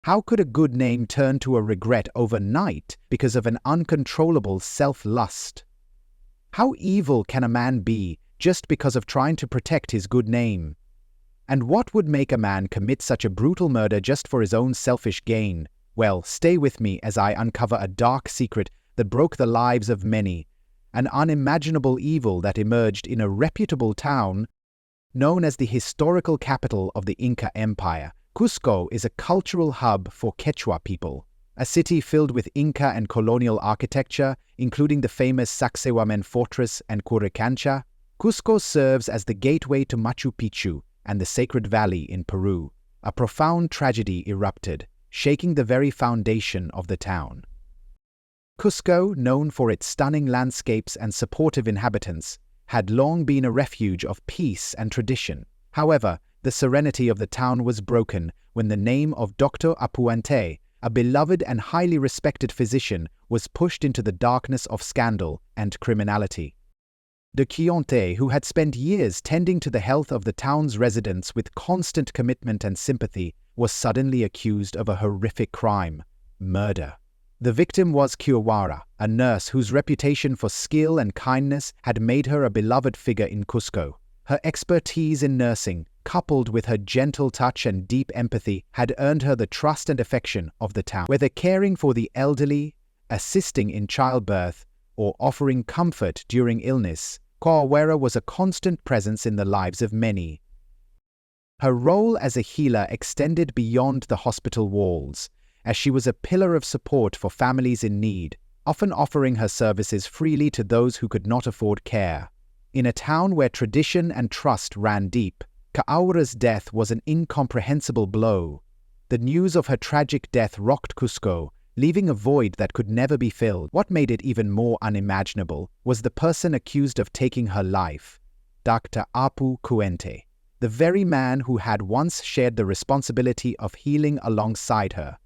How could a good name turn to a regret overnight because of an uncontrollable self-lust? How evil can a man be just because of trying to protect his good name? And what would make a man commit such a brutal murder just for his own selfish gain? Well, stay with me as I uncover a dark secret that broke the lives of many, an unimaginable evil that emerged in a reputable town known as the historical capital of the Inca Empire. Cusco is a cultural hub for Quechua people, a city filled with Inca and colonial architecture, including the famous Sacsayhuaman Fortress and Curicancha. Cusco serves as the gateway to Machu Picchu and the Sacred Valley in Peru. A profound tragedy erupted, shaking the very foundation of the town. Cusco, known for its stunning landscapes and supportive inhabitants, had long been a refuge of peace and tradition. However, the serenity of the town was broken when the name of Dr. Apuante, a beloved and highly respected physician, was pushed into the darkness of scandal and criminality. De Quionte, who had spent years tending to the health of the town's residents with constant commitment and sympathy, was suddenly accused of a horrific crime: murder. The victim was Kiowara, a nurse whose reputation for skill and kindness had made her a beloved figure in Cusco. Her expertise in nursing, coupled with her gentle touch and deep empathy, had earned her the trust and affection of the town. Whether caring for the elderly, assisting in childbirth, or offering comfort during illness, Kiowara was a constant presence in the lives of many. Her role as a healer extended beyond the hospital walls, as she was a pillar of support for families in need, often offering her services freely to those who could not afford care. In a town where tradition and trust ran deep, Kiowara's death was an incomprehensible blow. The news of her tragic death rocked Cusco, leaving a void that could never be filled. What made it even more unimaginable was the person accused of taking her life, Dr. Apu Kuente, the very man who had once shared the responsibility of healing alongside her.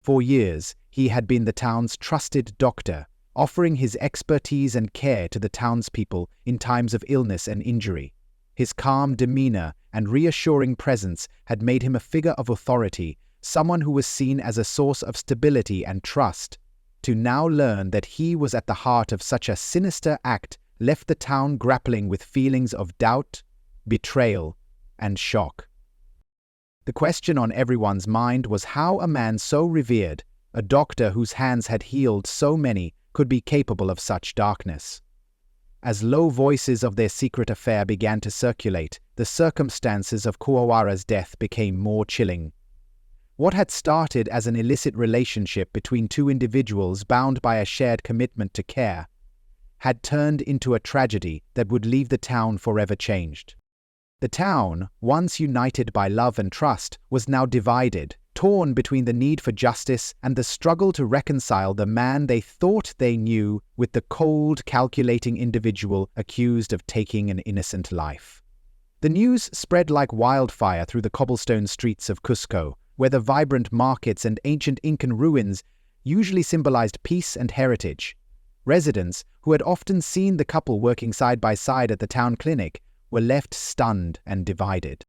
For years, he had been the town's trusted doctor, offering his expertise and care to the townspeople in times of illness and injury. His calm demeanor and reassuring presence had made him a figure of authority, someone who was seen as a source of stability and trust. To now learn that he was at the heart of such a sinister act left the town grappling with feelings of doubt, betrayal, and shock. The question on everyone's mind was how a man so revered, a doctor whose hands had healed so many, could be capable of such darkness. As low voices of their secret affair began to circulate, the circumstances of Kiowara's death became more chilling. What had started as an illicit relationship between two individuals bound by a shared commitment to care had turned into a tragedy that would leave the town forever changed. The town, once united by love and trust, was now divided, torn between the need for justice and the struggle to reconcile the man they thought they knew with the cold, calculating individual accused of taking an innocent life. The news spread like wildfire through the cobblestone streets of Cusco, where the vibrant markets and ancient Incan ruins usually symbolized peace and heritage. Residents, who had often seen the couple working side by side at the town clinic, were left stunned and divided.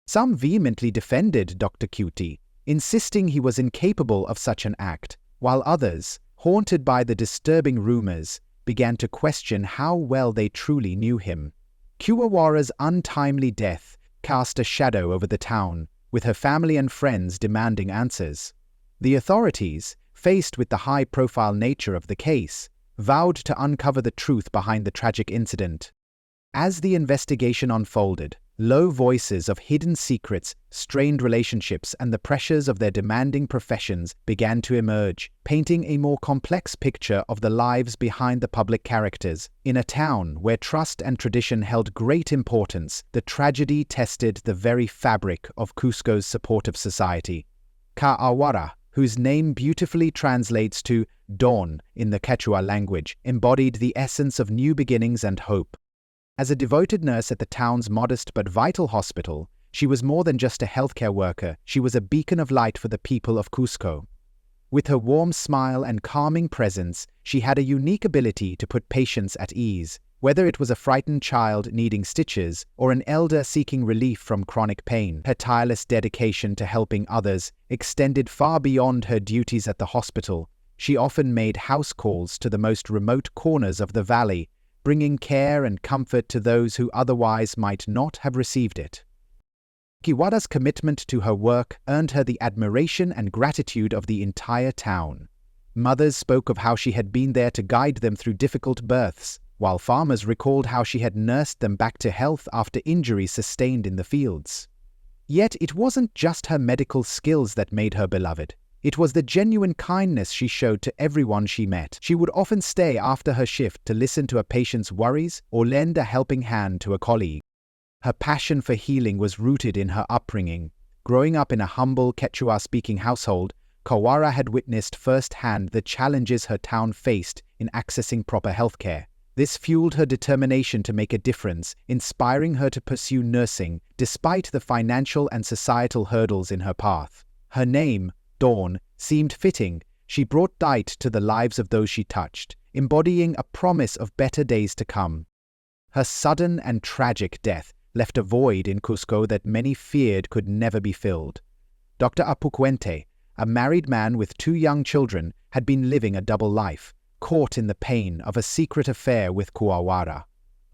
Some vehemently defended Dr. Cutie, insisting he was incapable of such an act, while others, haunted by the disturbing rumors, began to question how well they truly knew him. Kiowara's untimely death cast a shadow over the town, with her family and friends demanding answers. The authorities, faced with the high-profile nature of the case, vowed to uncover the truth behind the tragic incident. As the investigation unfolded, low voices of hidden secrets, strained relationships, and the pressures of their demanding professions began to emerge, painting a more complex picture of the lives behind the public characters. In a town where trust and tradition held great importance, the tragedy tested the very fabric of Cusco's supportive society. Kiowara, whose name beautifully translates to dawn in the Quechua language, embodied the essence of new beginnings and hope. As a devoted nurse at the town's modest but vital hospital, she was more than just a healthcare worker, she was a beacon of light for the people of Cusco. With her warm smile and calming presence, she had a unique ability to put patients at ease, Whether it was a frightened child needing stitches or an elder seeking relief from chronic pain, her tireless dedication to helping others extended far beyond her duties at the hospital. She often made house calls to the most remote corners of the valley, bringing care and comfort to those who otherwise might not have received it. Kawara's commitment to her work earned her the admiration and gratitude of the entire town. Mothers spoke of how she had been there to guide them through difficult births, while farmers recalled how she had nursed them back to health after injuries sustained in the fields. Yet it wasn't just her medical skills that made her beloved. It was the genuine kindness she showed to everyone she met. She would often stay after her shift to listen to a patient's worries or lend a helping hand to a colleague. Her passion for healing was rooted in her upbringing. Growing up in a humble Quechua-speaking household, Kawara had witnessed firsthand the challenges her town faced in accessing proper healthcare. This fueled her determination to make a difference, inspiring her to pursue nursing despite the financial and societal hurdles in her path. Her name, Dawn, seemed fitting. She brought light to the lives of those she touched, embodying a promise of better days to come. Her sudden and tragic death left a void in Cusco that many feared could never be filled. Dr. Apuquente, a married man with 2 young children, had been living a double life, caught in the pain of a secret affair with Kawara.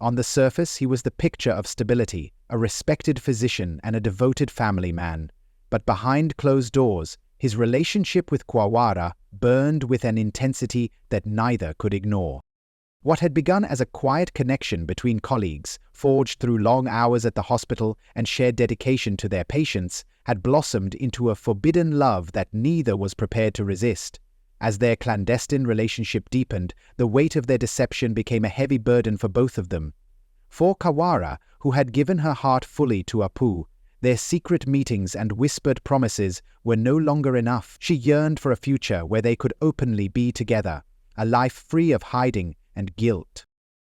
On the surface, he was the picture of stability, a respected physician and a devoted family man. But behind closed doors, his relationship with Kawara burned with an intensity that neither could ignore. What had begun as a quiet connection between colleagues, forged through long hours at the hospital and shared dedication to their patients, had blossomed into a forbidden love that neither was prepared to resist. As their clandestine relationship deepened, the weight of their deception became a heavy burden for both of them. For Kawara, who had given her heart fully to Apu, their secret meetings and whispered promises were no longer enough. She yearned for a future where they could openly be together, a life free of hiding and guilt.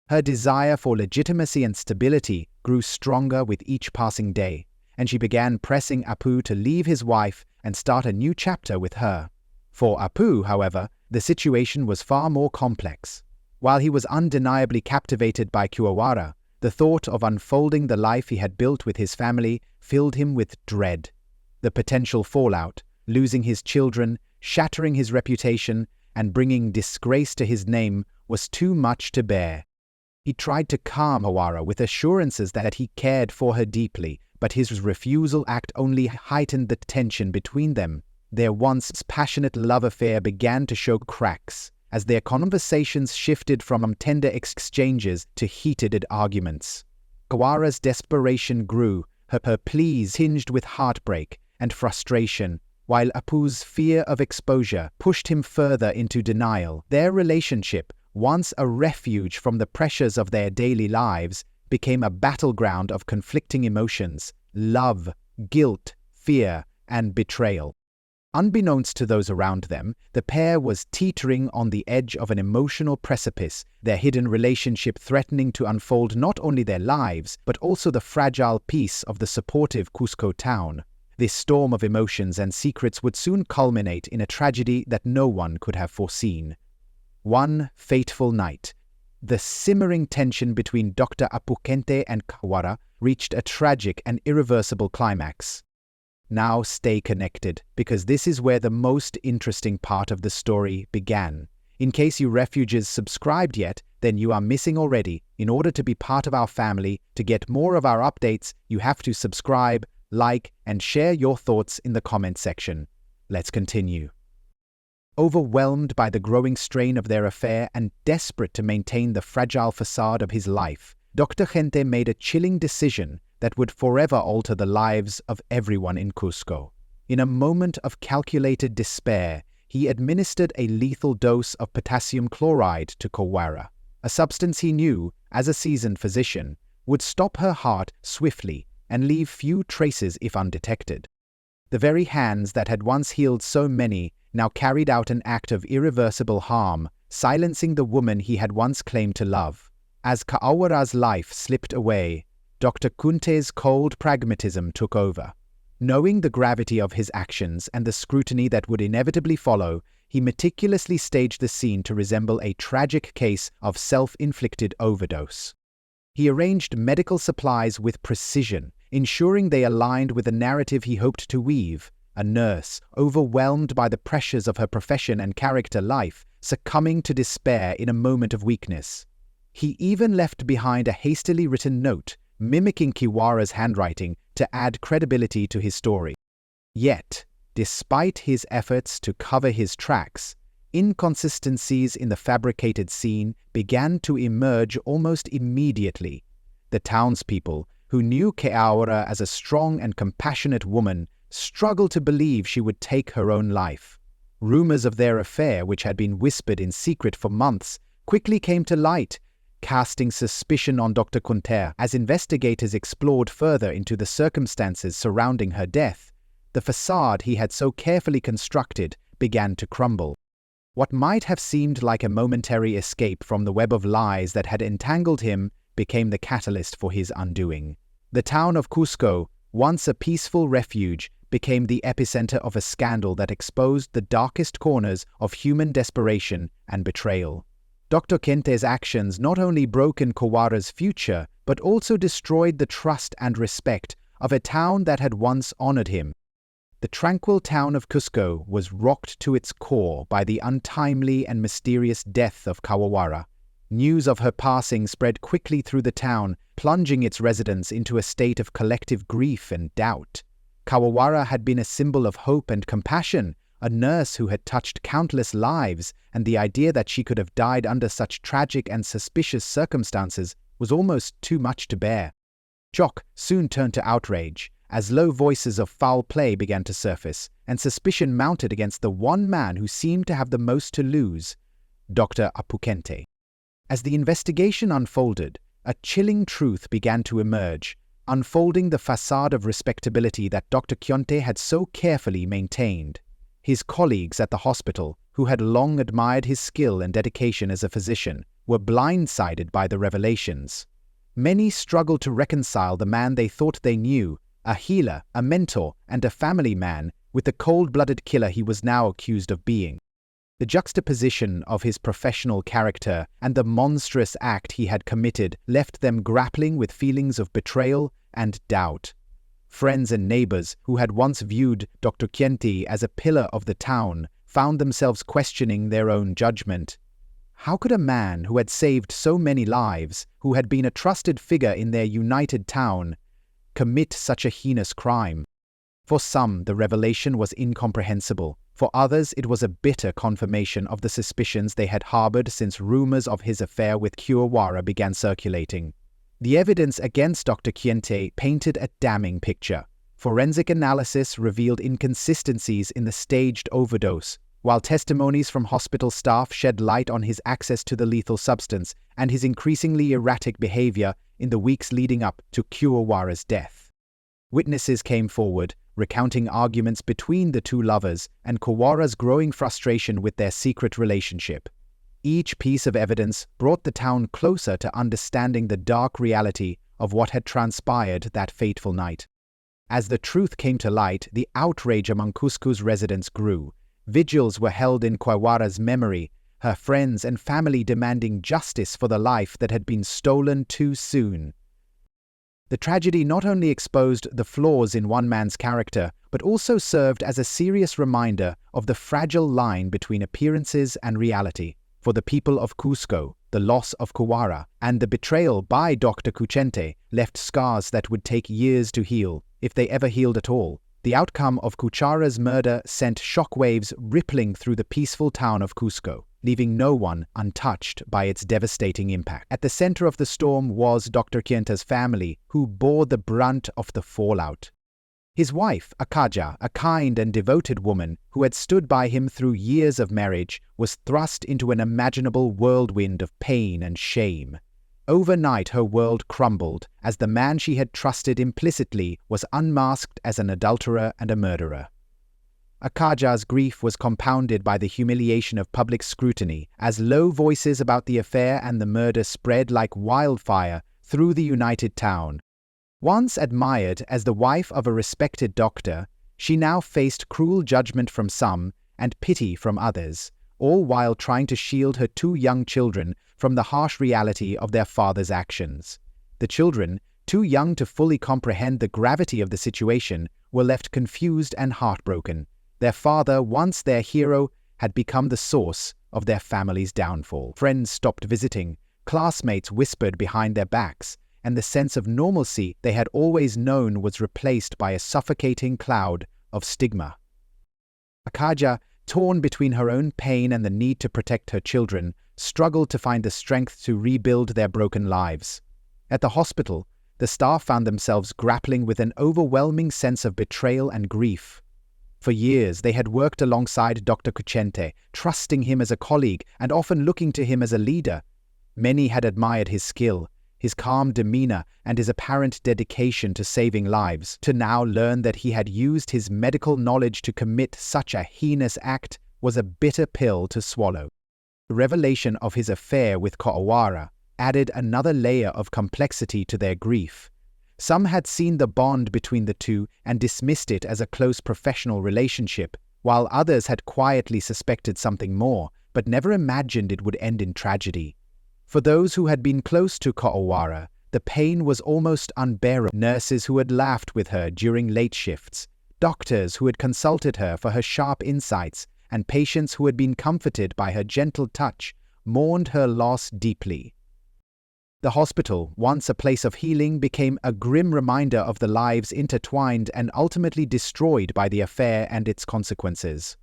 Her desire for legitimacy and stability grew stronger with each passing day, and she began pressing Apu to leave his wife and start a new chapter with her. For Apu, however, the situation was far more complex. While he was undeniably captivated by Kawara, the thought of unfolding the life he had built with his family filled him with dread. The potential fallout, losing his children, shattering his reputation, and bringing disgrace to his name was too much to bear. He tried to calm Kawara with assurances that he cared for her deeply, but his refusal act only heightened the tension between them. Their once passionate love affair began to show cracks, as their conversations shifted from tender exchanges to heated arguments. Kawara's desperation grew, her pleas tinged with heartbreak and frustration, while Apu's fear of exposure pushed him further into denial. Their relationship, once a refuge from the pressures of their daily lives, became a battleground of conflicting emotions: love, guilt, fear, and betrayal. Unbeknownst to those around them, the pair was teetering on the edge of an emotional precipice, their hidden relationship threatening to unfold not only their lives, but also the fragile peace of the supportive Cusco town. This storm of emotions and secrets would soon culminate in a tragedy that no one could have foreseen. One fateful night, the simmering tension between Dr. Apuquente and Kawara reached a tragic and irreversible climax. Now stay connected, because this is where the most interesting part of the story began. In case you refugees subscribed yet, then you are missing already. In order to be part of our family, to get more of our updates, you have to subscribe, like, and share your thoughts in the comment section. Let's continue. Overwhelmed by the growing strain of their affair and desperate to maintain the fragile facade of his life, Dr. Gente made a chilling decision that would forever alter the lives of everyone in Cusco. In a moment of calculated despair, he administered a lethal dose of potassium chloride to Kawara, a substance he knew, as a seasoned physician, would stop her heart swiftly and leave few traces if undetected. The very hands that had once healed so many now carried out an act of irreversible harm, silencing the woman he had once claimed to love. As Kawara's life slipped away, Dr. Kunte's cold pragmatism took over. Knowing the gravity of his actions and the scrutiny that would inevitably follow, he meticulously staged the scene to resemble a tragic case of self-inflicted overdose. He arranged medical supplies with precision, ensuring they aligned with the narrative he hoped to weave. A nurse, overwhelmed by the pressures of her profession and character life, succumbing to despair in a moment of weakness. He even left behind a hastily written note, mimicking Kiwara's handwriting, to add credibility to his story. Yet, despite his efforts to cover his tracks, inconsistencies in the fabricated scene began to emerge almost immediately. The townspeople, who knew Kiwara as a strong and compassionate woman, struggled to believe she would take her own life. Rumors of their affair, which had been whispered in secret for months, quickly came to light, casting suspicion on Dr. Kunter. As investigators explored further into the circumstances surrounding her death, the facade he had so carefully constructed began to crumble. What might have seemed like a momentary escape from the web of lies that had entangled him became the catalyst for his undoing. The town of Cusco, once a peaceful refuge, became the epicenter of a scandal that exposed the darkest corners of human desperation and betrayal. Dr. Kente's actions not only broken Kiwara's future, but also destroyed the trust and respect of a town that had once honored him. The tranquil town of Cusco was rocked to its core by the untimely and mysterious death of Kiwara. News of her passing spread quickly through the town, plunging its residents into a state of collective grief and doubt. Kiwara had been a symbol of hope and compassion, a nurse who had touched countless lives, and the idea that she could have died under such tragic and suspicious circumstances was almost too much to bear. Shock soon turned to outrage, as low voices of foul play began to surface, and suspicion mounted against the one man who seemed to have the most to lose, Dr. Apukente. As the investigation unfolded, a chilling truth began to emerge, unfolding the facade of respectability that Dr. Kyonte had so carefully maintained. His colleagues at the hospital, who had long admired his skill and dedication as a physician, were blindsided by the revelations. Many struggled to reconcile the man they thought they knew, a healer, a mentor, and a family man, with the cold-blooded killer he was now accused of being. The juxtaposition of his professional character and the monstrous act he had committed left them grappling with feelings of betrayal and doubt. Friends and neighbors who had once viewed Dr. Kyente as a pillar of the town found themselves questioning their own judgment. How could a man who had saved so many lives, who had been a trusted figure in their united town, commit such a heinous crime? For some, the revelation was incomprehensible. For others, it was a bitter confirmation of the suspicions they had harbored since rumors of his affair with Kiwara began circulating. The evidence against Dr. Kyente painted a damning picture. Forensic analysis revealed inconsistencies in the staged overdose, while testimonies from hospital staff shed light on his access to the lethal substance and his increasingly erratic behavior in the weeks leading up to Kiwara's death. Witnesses came forward, recounting arguments between the two lovers and Kiwara's growing frustration with their secret relationship. Each piece of evidence brought the town closer to understanding the dark reality of what had transpired that fateful night. As the truth came to light, the outrage among Cusco's residents grew. Vigils were held in Kiwara's memory, her friends and family demanding justice for the life that had been stolen too soon. The tragedy not only exposed the flaws in one man's character, but also served as a serious reminder of the fragile line between appearances and reality. For the people of Cusco, the loss of Kiwara and the betrayal by Dr. Kyente left scars that would take years to heal, if they ever healed at all. The outcome of Kiwara's murder sent shockwaves rippling through the peaceful town of Cusco, leaving no one untouched by its devastating impact. At the center of the storm was Dr. Kyente's family, who bore the brunt of the fallout. His wife, Akaja, a kind and devoted woman who had stood by him through years of marriage, was thrust into an imaginable whirlwind of pain and shame. Overnight, her world crumbled as the man she had trusted implicitly was unmasked as an adulterer and a murderer. Akaja's grief was compounded by the humiliation of public scrutiny as low voices about the affair and the murder spread like wildfire through the united town. Once admired as the wife of a respected doctor, she now faced cruel judgment from some and pity from others, all while trying to shield her two young children from the harsh reality of their father's actions. The children, too young to fully comprehend the gravity of the situation, were left confused and heartbroken. Their father, once their hero, had become the source of their family's downfall. Friends stopped visiting, classmates whispered behind their backs, and the sense of normalcy they had always known was replaced by a suffocating cloud of stigma. Akaja, torn between her own pain and the need to protect her children, struggled to find the strength to rebuild their broken lives. At the hospital, the staff found themselves grappling with an overwhelming sense of betrayal and grief. For years, they had worked alongside Dr. Kuchente, trusting him as a colleague and often looking to him as a leader. Many had admired his skill, his calm demeanor, and his apparent dedication to saving lives. To now learn that he had used his medical knowledge to commit such a heinous act was a bitter pill to swallow. The revelation of his affair with Ko'awara added another layer of complexity to their grief. Some had seen the bond between the two and dismissed it as a close professional relationship, while others had quietly suspected something more, but never imagined it would end in tragedy. For those who had been close to Ko'awara, the pain was almost unbearable. Nurses who had laughed with her during late shifts, doctors who had consulted her for her sharp insights, and patients who had been comforted by her gentle touch, mourned her loss deeply. The hospital, once a place of healing, became a grim reminder of the lives intertwined and ultimately destroyed by the affair and its consequences.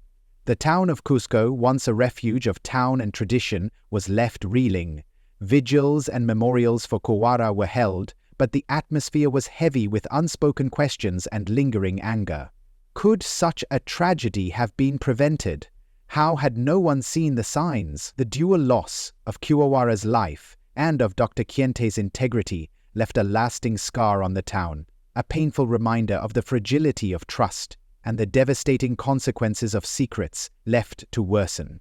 The town of Cusco, once a refuge of town and tradition, was left reeling. Vigils and memorials for Ko'awara were held, but the atmosphere was heavy with unspoken questions and lingering anger. Could such a tragedy have been prevented? How had no one seen the signs? The dual loss of Ko'awara's life and of Dr. Kiente's integrity left a lasting scar on the town, a painful reminder of the fragility of trust and the devastating consequences of secrets left to worsen.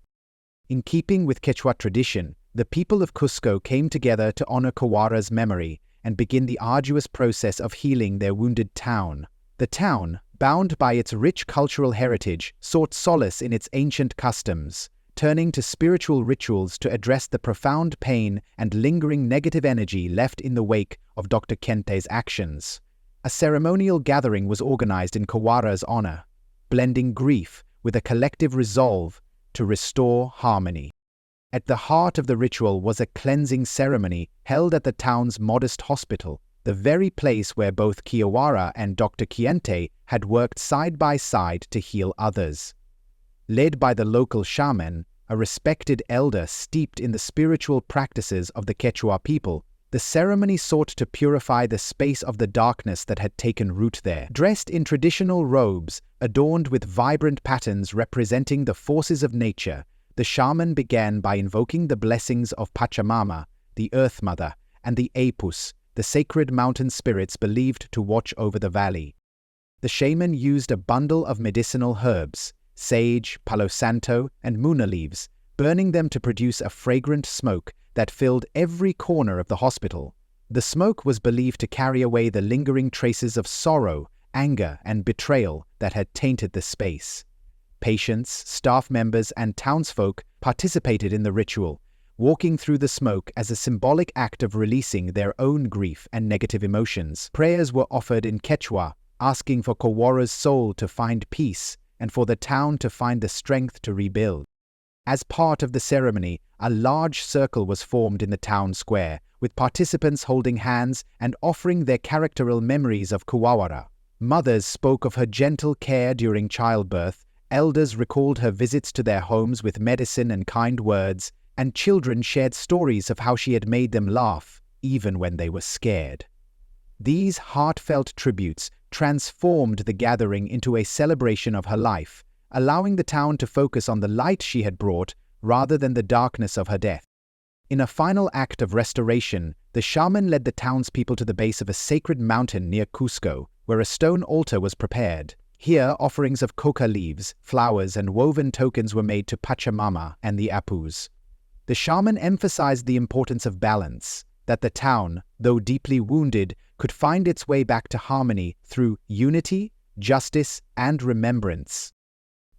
In keeping with Quechua tradition, the people of Cusco came together to honor Ko'awara's memory and begin the arduous process of healing their wounded town. The town, bound by its rich cultural heritage, sought solace in its ancient customs, turning to spiritual rituals to address the profound pain and lingering negative energy left in the wake of Dr. Kente's actions. A ceremonial gathering was organized in Ko'awara's honor, blending grief with a collective resolve to restore harmony. At the heart of the ritual was a cleansing ceremony held at the town's modest hospital, the very place where both Ko'awara and Dr. Kiente had worked side by side to heal others. Led by the local shaman, a respected elder steeped in the spiritual practices of the Quechua people, the ceremony sought to purify the space of the darkness that had taken root there. Dressed in traditional robes, adorned with vibrant patterns representing the forces of nature, the shaman began by invoking the blessings of Pachamama, the Earth Mother, and the Apus, the sacred mountain spirits believed to watch over the valley. The shaman used a bundle of medicinal herbs, sage, palo santo, and muna leaves, burning them to produce a fragrant smoke that filled every corner of the hospital. The smoke was believed to carry away the lingering traces of sorrow, anger, and betrayal that had tainted the space. Patients, staff members, and townsfolk participated in the ritual, walking through the smoke as a symbolic act of releasing their own grief and negative emotions. Prayers were offered in Quechua, asking for Ko'awara's soul to find peace and for the town to find the strength to rebuild. As part of the ceremony, a large circle was formed in the town square, with participants holding hands and offering their characteral memories of Ko'awara. Mothers spoke of her gentle care during childbirth, elders recalled her visits to their homes with medicine and kind words, and children shared stories of how she had made them laugh, even when they were scared. These heartfelt tributes transformed the gathering into a celebration of her life, allowing the town to focus on the light she had brought rather than the darkness of her death. In a final act of restoration, the shaman led the townspeople to the base of a sacred mountain near Cusco, where a stone altar was prepared. Here, offerings of coca leaves, flowers, and woven tokens were made to Pachamama and the Apus. The shaman emphasized the importance of balance, that the town, though deeply wounded, could find its way back to harmony through unity, justice, and remembrance.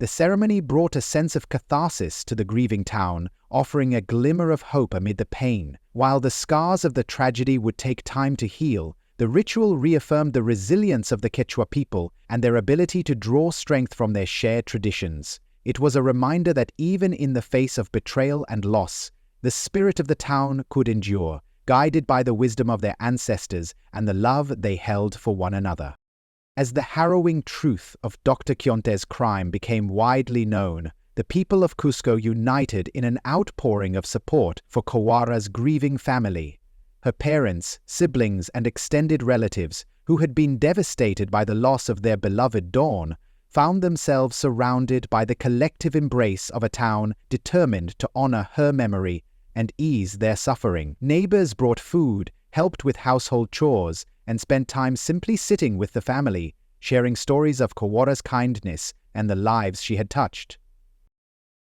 The ceremony brought a sense of catharsis to the grieving town, offering a glimmer of hope amid the pain. While the scars of the tragedy would take time to heal, the ritual reaffirmed the resilience of the Quechua people and their ability to draw strength from their shared traditions. It was a reminder that even in the face of betrayal and loss, the spirit of the town could endure, guided by the wisdom of their ancestors and the love they held for one another. As the harrowing truth of Dr. Quionte's crime became widely known, the people of Cusco united in an outpouring of support for Kawara's grieving family. Her parents, siblings, and extended relatives, who had been devastated by the loss of their beloved Dawn, found themselves surrounded by the collective embrace of a town determined to honor her memory and ease their suffering. Neighbors brought food, helped with household chores, and spent time simply sitting with the family, sharing stories of Kawara's kindness and the lives she had touched.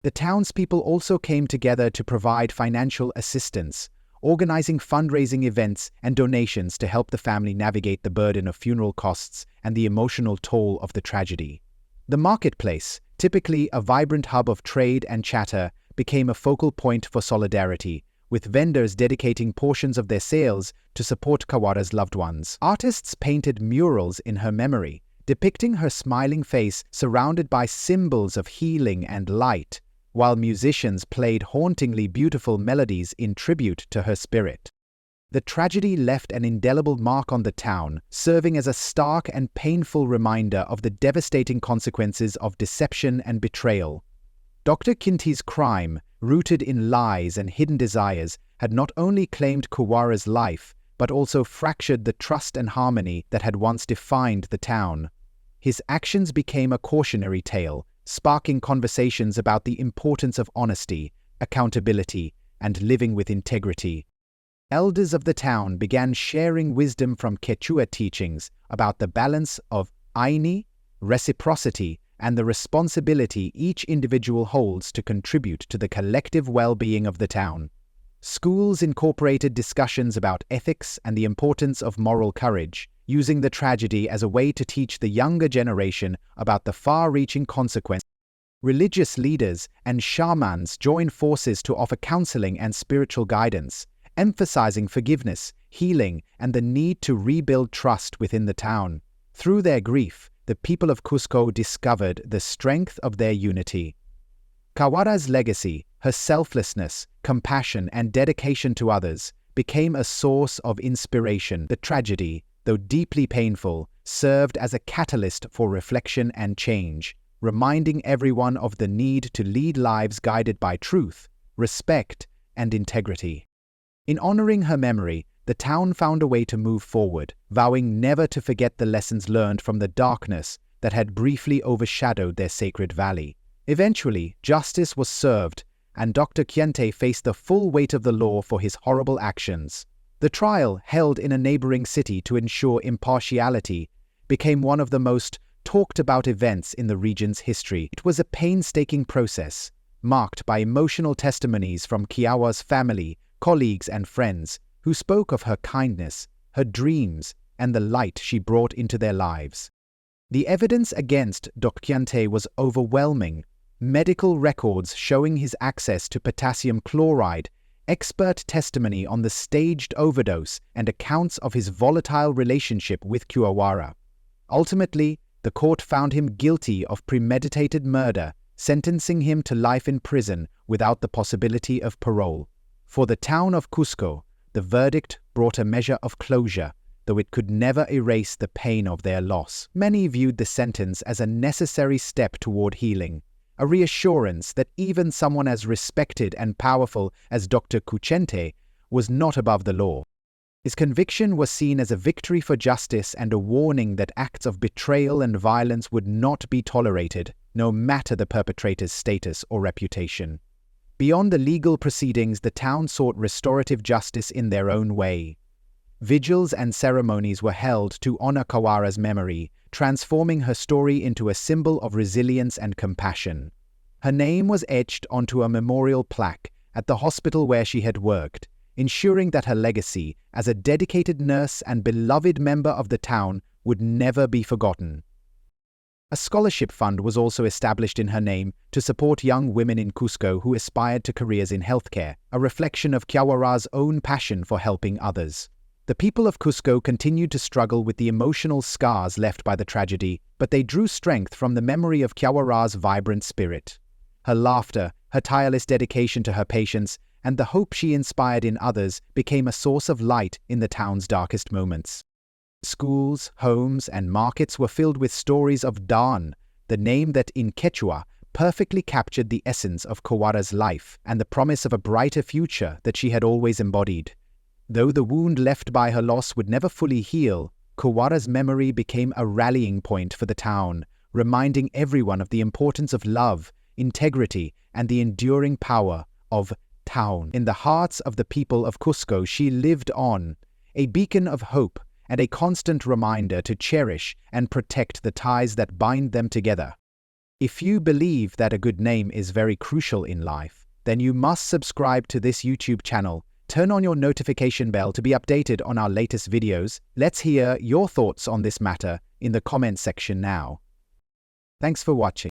The townspeople also came together to provide financial assistance, organizing fundraising events and donations to help the family navigate the burden of funeral costs and the emotional toll of the tragedy. The marketplace, typically a vibrant hub of trade and chatter, became a focal point for solidarity, with vendors dedicating portions of their sales to support Kawara's loved ones. Artists painted murals in her memory, depicting her smiling face surrounded by symbols of healing and light, while musicians played hauntingly beautiful melodies in tribute to her spirit. The tragedy left an indelible mark on the town, serving as a stark and painful reminder of the devastating consequences of deception and betrayal. Dr. Quionte's crime, rooted in lies and hidden desires, had not only claimed Kawara's life, but also fractured the trust and harmony that had once defined the town. His actions became a cautionary tale, sparking conversations about the importance of honesty, accountability, and living with integrity. Elders of the town began sharing wisdom from Quechua teachings about the balance of aini, reciprocity, and the responsibility each individual holds to contribute to the collective well-being of the town. Schools incorporated discussions about ethics and the importance of moral courage, using the tragedy as a way to teach the younger generation about the far-reaching consequences. Religious leaders and shamans joined forces to offer counseling and spiritual guidance, emphasizing forgiveness, healing, and the need to rebuild trust within the town. Through their grief, the people of Cusco discovered the strength of their unity. Kawara's legacy, her selflessness, compassion, and dedication to others, became a source of inspiration. The tragedy, though deeply painful, served as a catalyst for reflection and change, reminding everyone of the need to lead lives guided by truth, respect, and integrity. In honoring her memory, the town found a way to move forward, vowing never to forget the lessons learned from the darkness that had briefly overshadowed their sacred valley. Eventually, justice was served, and Dr. Quionte faced the full weight of the law for his horrible actions. The trial, held in a neighboring city to ensure impartiality, became one of the most talked-about events in the region's history. It was a painstaking process, marked by emotional testimonies from Kawara's family, colleagues, and friends, who spoke of her kindness, her dreams, and the light she brought into their lives. The evidence against Dr. Quionte was overwhelming. Medical records showing his access to potassium chloride, expert testimony on the staged overdose, and accounts of his volatile relationship with Kawara. Ultimately, the court found him guilty of premeditated murder, sentencing him to life in prison without the possibility of parole. For the town of Cusco, the verdict brought a measure of closure, though it could never erase the pain of their loss. Many viewed the sentence as a necessary step toward healing, a reassurance that even someone as respected and powerful as Dr. Quionte was not above the law. His conviction was seen as a victory for justice and a warning that acts of betrayal and violence would not be tolerated, no matter the perpetrator's status or reputation. Beyond the legal proceedings, the town sought restorative justice in their own way. Vigils and ceremonies were held to honor Kawara's memory, transforming her story into a symbol of resilience and compassion. Her name was etched onto a memorial plaque at the hospital where she had worked, ensuring that her legacy as a dedicated nurse and beloved member of the town would never be forgotten. A scholarship fund was also established in her name to support young women in Cusco who aspired to careers in healthcare, a reflection of Kiawara's own passion for helping others. The people of Cusco continued to struggle with the emotional scars left by the tragedy, but they drew strength from the memory of Kiawara's vibrant spirit. Her laughter, her tireless dedication to her patients, and the hope she inspired in others became a source of light in the town's darkest moments. Schools, homes, and markets were filled with stories of Dan, the name that in Quechua perfectly captured the essence of Kiawara's life and the promise of a brighter future that she had always embodied. Though the wound left by her loss would never fully heal, Kiawara's memory became a rallying point for the town, reminding everyone of the importance of love, integrity, and the enduring power of town. In the hearts of the people of Cusco, she lived on, a beacon of hope and a constant reminder to cherish and protect the ties that bind them together. If you believe that a good name is very crucial in life, then you must subscribe to this YouTube channel. Turn on your notification bell to be updated on our latest videos. Let's hear your thoughts on this matter in the comment section now. Thanks for watching.